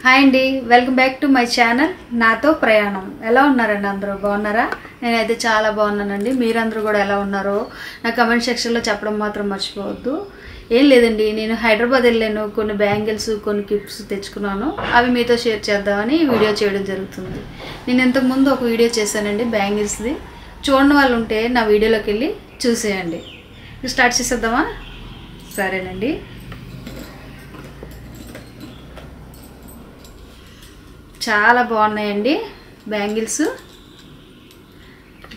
Hi అండి, welcome back to my channel నాతో ప్రయాణం. ఎలా ఉన్నారండి? అందరూ బాగున్నారా? నేనైతే చాలా బాగున్నానండి. మీరందరూ కూడా ఎలా ఉన్నారో నా కమెంట్ సెక్షన్లో చెప్పడం మాత్రం మర్చిపోవద్దు. ఏం లేదండి, నేను హైదరాబాద్ వెళ్ళాను. కొన్ని బ్యాంగిల్స్, కొన్ని క్లిప్స్ తెచ్చుకున్నాను. అవి మీతో షేర్ చేద్దామని వీడియో చేయడం జరుగుతుంది. నేను ఇంతకుముందు ఒక వీడియో చేశానండి బ్యాంగిల్స్ది. చూడని వాళ్ళు ఉంటే నా వీడియోలోకి వెళ్ళి చూసేయండి. స్టార్ట్ చేసేద్దామా? సరేనండి. చాలా బాగున్నాయండి బ్యాంగిల్స్.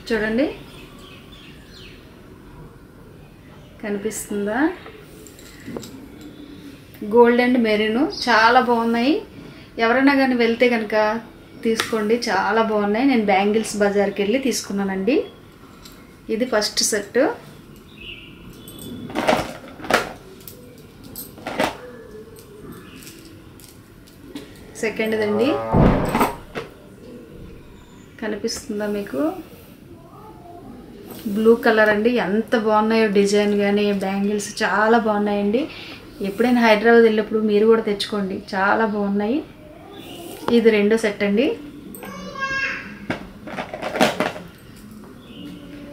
చూడండి, కనిపిస్తుందా? గోల్డ్ అండ్ మెరూన్ చాలా బాగున్నాయి. ఎవరైనా కానీ వెళ్తే కనుక తీసుకోండి, చాలా బాగున్నాయి. నేను బ్యాంగిల్స్ బజార్కి వెళ్ళి తీసుకున్నానండి. ఇది ఫస్ట్ సెట్. సెకండ్దండి, కనిపిస్తుందా మీకు? బ్లూ కలర్ అండి. ఎంత బాగున్నాయో డిజైన్ కానీ బ్యాంగిల్స్ చాలా బాగున్నాయండి. ఎప్పుడైనా హైదరాబాద్ వెళ్ళినప్పుడు మీరు కూడా తెచ్చుకోండి, చాలా బాగున్నాయి. ఇది రెండో సెట్ అండి.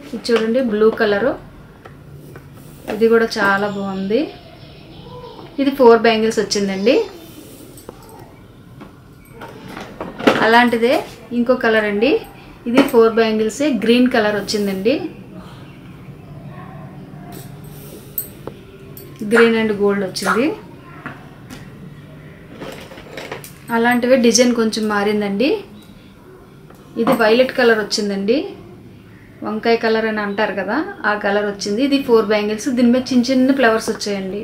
ఇది చూడండి, బ్లూ కలరు. ఇది కూడా చాలా బాగుంది. ఇది 4 బ్యాంగిల్స్ వచ్చిందండి. అలాంటిదే ఇంకో కలర్ అండి. ఇది 4 బ్యాంగిల్సే, గ్రీన్ కలర్ వచ్చిందండి. గ్రీన్ అండ్ గోల్డ్ వచ్చింది. అలాంటివే డిజైన్ కొంచెం మారిందండి. ఇది వైలెట్ కలర్ వచ్చిందండి. వంకాయ కలర్ అని అంటారు కదా, ఆ కలర్ వచ్చింది. ఇది 4 బ్యాంగిల్స్. దీని మీద చిన్న చిన్న ఫ్లవర్స్ వచ్చాయండి.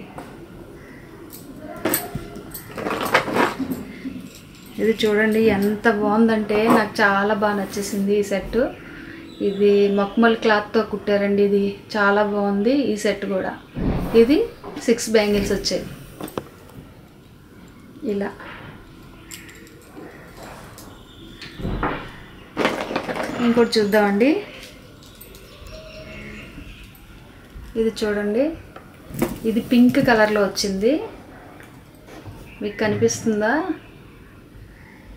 ఇది చూడండి, ఎంత బాగుందంటే నాకు చాలా బాగా నచ్చేసింది ఈ సెట్. ఇది మక్మల్ క్లాత్తో కుట్టారండి. ఇది చాలా బాగుంది ఈ సెట్ కూడా. ఇది 6 బ్యాంగిల్స్ వచ్చాయి ఇలా. ఇంకోటి చూద్దామండి. ఇది చూడండి, ఇది పింక్ కలర్లో వచ్చింది. మీకు కనిపిస్తుందా?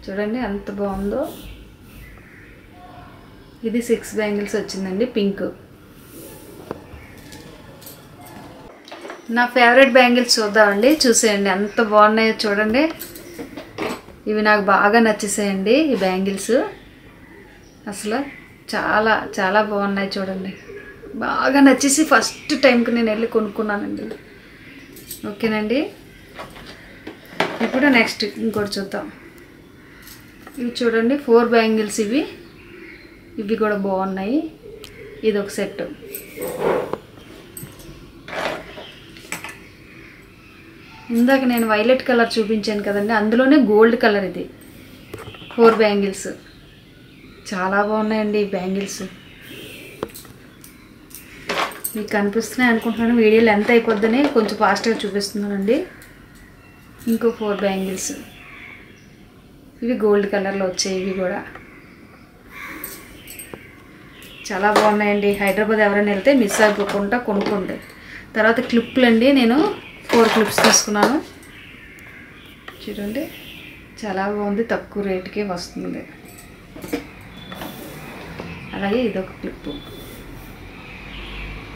చూడండి ఎంత బాగుందో. ఇది 6 బ్యాంగిల్స్ వచ్చిందండి, పింక్. నా ఫేవరెట్ బ్యాంగిల్స్ చూద్దామండి. చూసేయండి ఎంత బాగున్నాయో చూడండి. ఇవి నాకు బాగా నచ్చేసాయండి ఈ బ్యాంగిల్స్. అసలు చాలా చాలా బాగున్నాయి చూడండి. బాగా నచ్చేసి ఫస్ట్ టైంకి నేను వెళ్ళి కొనుక్కున్నానండి. ఓకేనండి. ఇప్పుడు నెక్స్ట్ ఇంకోటి చూద్దాం. ఇవి చూడండి, 4 బ్యాంగిల్స్. ఇవి కూడా బాగున్నాయి. ఇది ఒక సెట్. ఇందాక నేను వైలెట్ కలర్ చూపించాను కదండి, అందులోనే గోల్డ్ కలర్. ఇది 4 బ్యాంగిల్స్. చాలా బాగున్నాయండి ఈ బ్యాంగిల్స్. మీకు కనిపిస్తున్నాయి అనుకుంటున్నాను. వీడియో లెంత్ అయిపోద్దని కొంచెం ఫాస్ట్గా చూపిస్తున్నానండి. ఇంకో 4 బ్యాంగిల్స్. ఇవి గోల్డ్ కలర్లో వచ్చాయి. ఇవి కూడా చాలా బాగున్నాయండి. హైదరాబాద్ ఎవరైనా వెళ్తే మిస్ అయిపోకుండా కొనుక్కోండి. తర్వాత క్లిప్లు అండి, నేను 4 క్లిప్స్ తీసుకున్నాను. చూడండి, చాలా బాగుంది. తక్కువ రేటుకే వస్తుంది. అలాగే ఇదొక క్లిప్పు.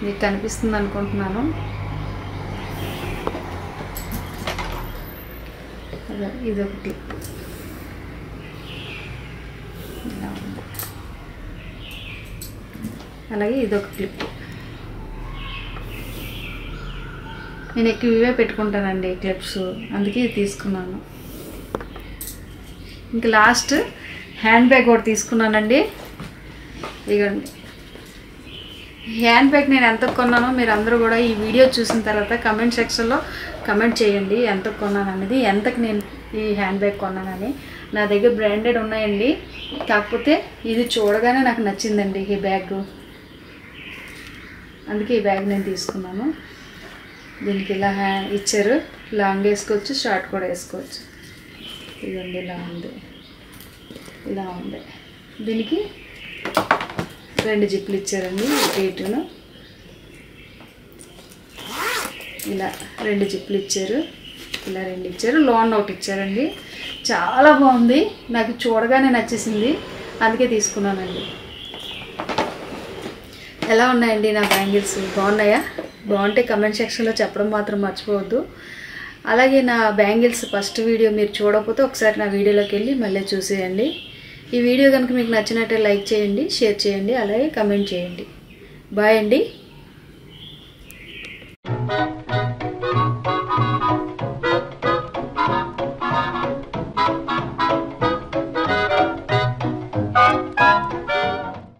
మీకు కనిపిస్తుంది అనుకుంటున్నాను. అదే ఇదొక క్లిప్. అలాగే ఇదొక క్లిప్. నేను ఎక్కువ ఇవే పెట్టుకుంటానండి క్లిప్స్, అందుకే ఇది తీసుకున్నాను. ఇంకా లాస్ట్ హ్యాండ్ బ్యాగ్ ఒకటి తీసుకున్నానండి. ఇదిగోండి, హ్యాండ్ బ్యాగ్ నేను ఎంత కొన్నానో మీరు అందరూ కూడా ఈ వీడియో చూసిన తర్వాత కమెంట్ సెక్షన్లో కమెంట్ చేయండి ఎంత కొన్నాను అనేది, ఎంతకు నేను ఈ హ్యాండ్ బ్యాగ్ కొన్నానని. నా దగ్గర బ్రాండెడ్ ఉన్నాయండి, కాకపోతే ఇది చూడగానే నాకు నచ్చిందండి ఈ బ్యాగ్. అందుకే ఈ బ్యాగ్ నేను తీసుకున్నాను. దీనికి ఇలా ఇచ్చారు, లాంగ్ వేసుకోవచ్చు, షార్ట్ కూడా వేసుకోవచ్చు. ఇదండి ఇలా ఉంది, ఇలా ఉంది. దీనికి 2 జిప్లు ఇచ్చారండి, ఇటును ఇలా 2 జిప్లు ఇచ్చారు. ఇలా 2 ఇచ్చారు, లోన్ ఒకటి ఇచ్చారండి. చాలా బాగుంది, నాకు చూడగానే నచ్చేసింది, అందుకే తీసుకున్నానండి. ఎలా ఉన్నాయండి నా బ్యాంగిల్స్? బాగున్నాయా? బాగుంటే కమెంట్ సెక్షన్లో చెప్పడం మాత్రం మర్చిపోవద్దు. అలాగే నా బ్యాంగిల్స్ ఫస్ట్ వీడియో మీరు చూడకపోతే ఒకసారి నా వీడియోలోకి వెళ్ళి మళ్ళీ చూసేయండి. ఈ వీడియో కనుక మీకు నచ్చినట్టే లైక్ చేయండి, షేర్ చేయండి, అలాగే కమెంట్ చేయండి. బాయ్ అండి.